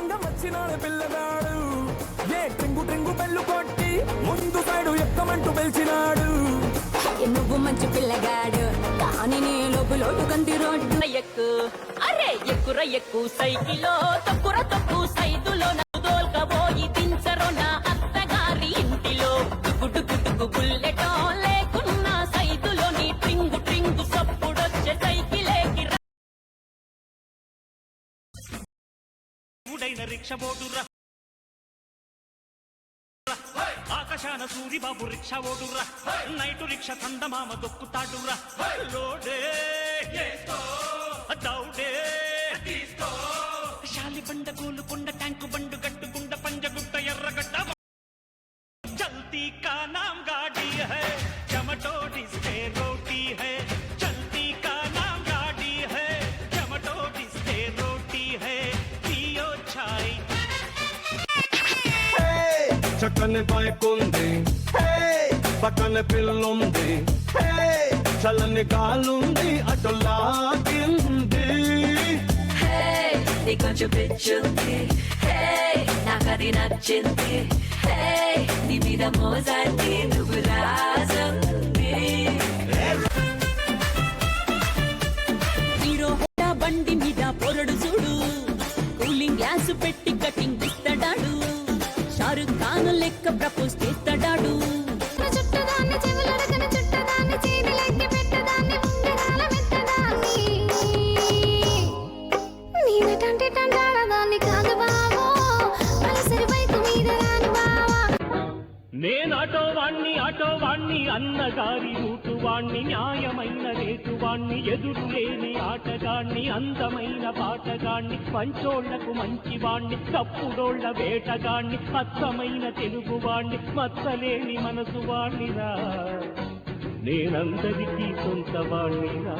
రంగం వచ్చినాడు పిల్లగాడు ఏ ట్రింగు ట్రింగు బెల్లు కొట్టి ముందు సైడు ఎక్కమంటూ పిలిచినాడు నువ్వు మంచి పిల్లగాడు కానీ నీ లోటు కంటి రోడ్డు ఎక్కు అరే ఎక్కుర ఎక్కు సైకిలో తొక్కుర తొక్కు సైదులో దోల్కబోయి దించరో నా అత్తగారి ఇంటిలో గుడ్డుకు బుల్లెటో లేకున్న సైదులో నీ ట్రింగు ట్రింగు సప్పుడొచ్చే సైకిలేకి రిక్ష బోటురా ఆకాశాన సూరిబాబు రిక్షా ఓడురా నైటు రిక్ష తందమామ దొక్కుతాడురా లోడే దౌడే శాలి బండ గోలుకొండ ట్యాంకు బండు గట్టుకుండ పంజగుట్ట ఎర్రగడ్డ చల్తీ కా నామ్ గాడి హై చమటోడిస్తే రోటీ హై చల్తీ కా నామ్ గాడి హై చమటోడిస్తే రోటీ హై పియో ఛాయ్ చక్కని బైకుంది పక్కన పిల్లుంది చల్లని గాలుంది అటు లాగింది నీ కొంచెం పిచ్చుంది నాకది నచ్చింది నీ మీద మోజాన్ని నువ్వు రాజంది హీరో బండి మీద పొరడు చూడు కూలింగ్ గ్యాస్ పెట్టి కటింగ్ ఇస్తాడాడు షారుఖ్ ఖాన్ లెక్క ప్రపోజ్ చేస్తాడాడు చుట్టదాన్ని చెవులడకన చుట్టదాన్ని చేతులెత్తి పెట్టదాన్ని ఉంగరాల మెత్తదాన్ని నీవెటంటే టంటాడదాన్ని కాదు బావో పలసరి బైకు మీద రాను బావా నేను ఆటో వాణ్ణి అన్నగారి రూటు వాణ్ణి న్యాయమైన రేటు వాణ్ణి ఎదురు లేని ఆటగాణ్ణి అందమైన పాటగాణ్ణి మంచోళ్లకు మంచి వాణ్ణి తప్పుడోళ్ల వేటగాణ్ణి అచ్చమైన తెలుగు వాణ్ణి మచ్చలేని మనసు వాణ్ణిరా నేనందరికీ సొంత వాణ్ణిరా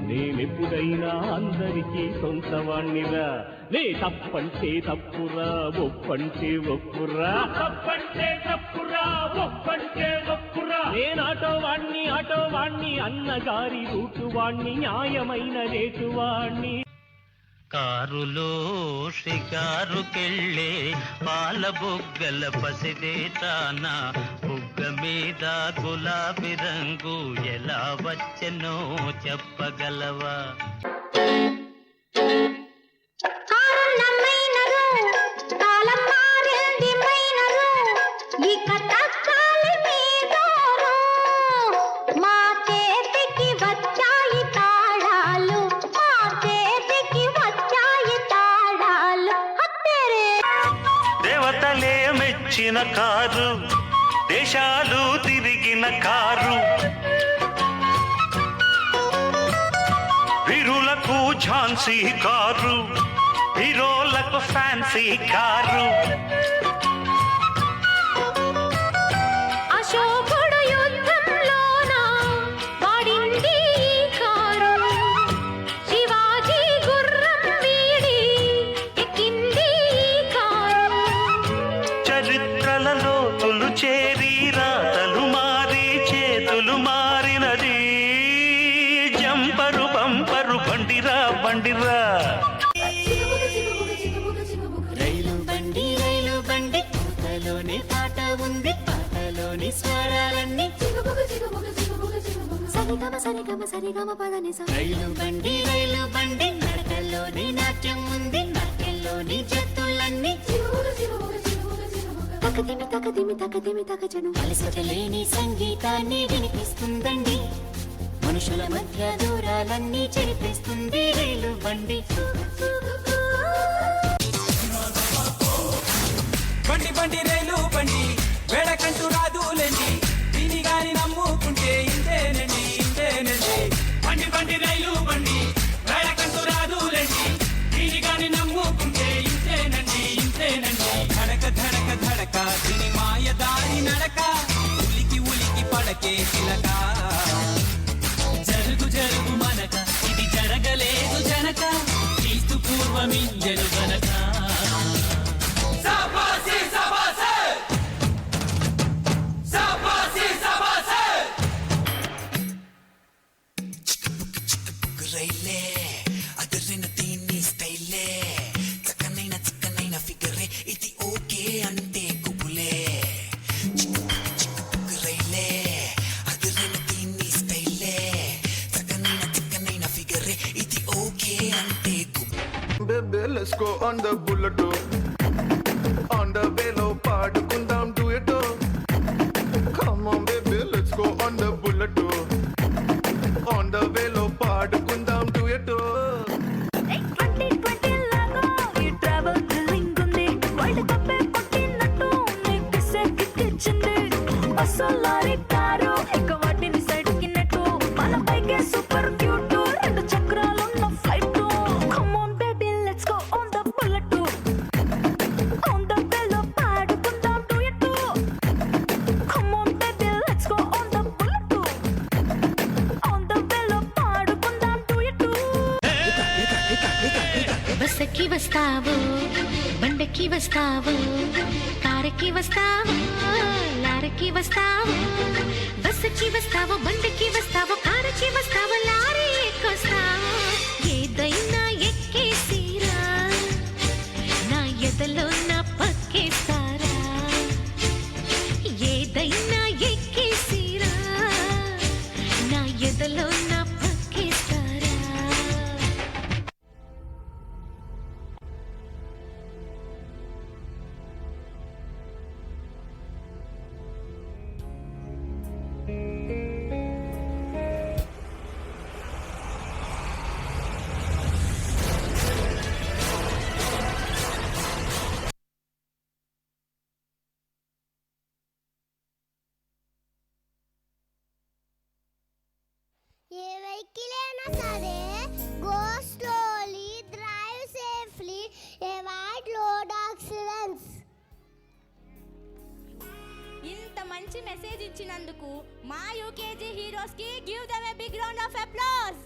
నేనెప్పుడైనా అందరికీ సొంత వాణ్ణిరా నే తప్పంటే తప్పురా ఒప్పంటే ఒప్పురా తప్పంటే తప్పురా ఒప్పంటే ఒప్పురా నేను ఆటో వాణ్ణి అన్నగారి రూటు వాణ్ణి న్యాయమైన రేటు వాణ్ణి కారులో షికారుకెళ్ళే పాల బుగ్గల పసిదేటానా బుగ్గ మీద గులాబీ రంగు ఎలా వచ్చెనో చెప్పగలవా దేవతలే మెచ్చిన కారు దేశాలు తిరిగిన కారు వీరులకు ఝాన్సీ కారు హీరోలకు ఫ్యాన్సీ కారు అశోకుడు యుద్ధంలోన వాడింది కారు శివాజీ గుర్రం వీడి ఎక్కింది కారు చరిత్రలలో తొలు చేరి రాతలు మారి చేతులు మారినది జంపరు బంపరు బండిరా రైలు బండి పాటలోని పాట ఉంది పాటలోని స్వరాలన్నీ సరిగమ పదని రైలు బండి నడకల్లోని నాట్యం ఉంది నాట్యంలోని జత్తులన్నీ తకదిమి తకజను అలసటలేని సంగీతాన్ని వినిపిస్తుందండి మనుషుల మధ్య దూరాలన్నీ చెరిపిస్తుంది రైలు బండి బండి రైలు బండి వేడకంటూ రాదులేండి దీని గాని నమ్ముకుంటే ఇంతేనండి బండి రైలు బండి వేడకంటూ రాదులేండి దీని గాని నమ్ముకుంటే ఇంతేనండి ధడక దీని మాయదారి నడక ఉలికి పడకే చిలక జరుగు మనక ఇది జరగలేదు జనక క్రీస్తు పూర్వమింజలు గనక రైలే అదరిన దీన్ని స్టైలే చక్కనైన baby, let's go on the bullet. On the way low, పాడుకుందాం duet. Come on baby, let's go on the bullet. On the way low, పాడుకుందాం duet. 2020 లాగా ఈ ట్రావెల్ థ్రిల్లింగ్ ఉంది. వరల్డ్ కప్ కొట్టినట్టు నీకు సెక్కిచ్చింది. అసలారి కారు ఇక వాటిని సైడ్ కిన్నట్టు మన బైకే సూపర్ క్యూట్. రెండు చక్రాలున్న flight. Come on baby let's go on the bullet. On the బెల్లో పాడుకుందాం duet. Come on baby let's go on the bullet. On the బెల్లో పాడుకుందాం డ్యూయట్. బస్సుకి వస్తావు, బండకి వస్తావు, కారుకి వస్తావు, లారీకి వస్తావు. బస్సుకి వస్తావు, బండకి వస్తావు, కారుకి వస్తావు, లారీ ఎక్కొస్తావు. ఏదైనా ఎక్కేసిరా, నా ఎదలో నా పక్కేస్తారా. ఏదైనా ఎక్కేసిరా, నా ఎదలో నా పక్కేస్తారా. ఏ వెహికల్ అయినా సరే go slowly, drive safely, avoid road accidents. ఇంత మంచి మెసేజ్ ఇచ్చినందుకు మా యూకేజీ హీరోస్ కి give them a big round of applause.